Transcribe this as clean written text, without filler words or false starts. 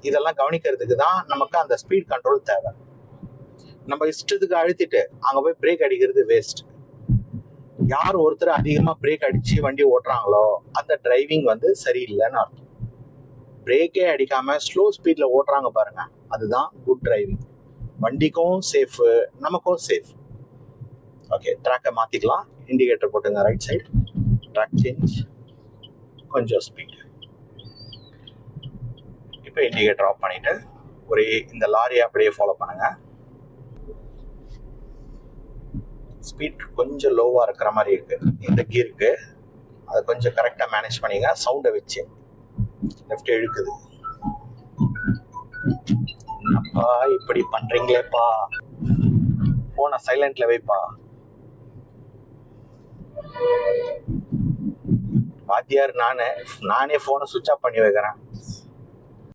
இதெல்லாம் கவனிக்கிறதுக்கு தான் நமக்கு அந்த ஸ்பீட் கண்ட்ரோல் தேவை. நம்ம இஷ்டத்துக்கு அழுத்திட்டு அங்கே போய் பிரேக் அடிக்கிறது வேஸ்ட். யார் ஒருத்தர் அதிகமாக பிரேக் அடித்து வண்டி ஓட்டுறாங்களோ அந்த டிரைவிங் வந்து சரியில்லைன்னு அர்த்தம். பிரேக்கே அடிக்காமல் ஸ்லோ ஸ்பீடில் ஓட்டுறாங்க பாருங்க, அதுதான் குட் டிரைவிங். வண்டிக்கும் சேஃபு, நமக்கும் சேஃப். ஓகே, ட்ராக்கை மாற்றிக்கலாம். இண்டிகேட்டர் போட்டுங்க, ரைட் சைடு ட்ராக் சேஞ்ச், கொஞ்சம் ஸ்பீட். இப்போ இண்டிகேட்டர் ஆஃப் பண்ணிவிட்டு இந்த லாரியை அப்படியே ஃபாலோ பண்ணுங்க. ஸ்பீட் கொஞ்சம் லோவாக இருக்கிற மாதிரி இருக்கு இந்த கீருக்கு, அதை கொஞ்சம் கரெக்டாக மேனேஜ் பண்ணிங்க. சவுண்டை வச்சு லெஃப்ட் இழுக்குது. அப்பா இப்படி பண்றீங்களேப்பா, போனை சைலண்ட்ல வைப்பா. வாத்தியார் நானே போனை சுவிட்ச் ஆஃப் பண்ணி வைக்கிறேன்.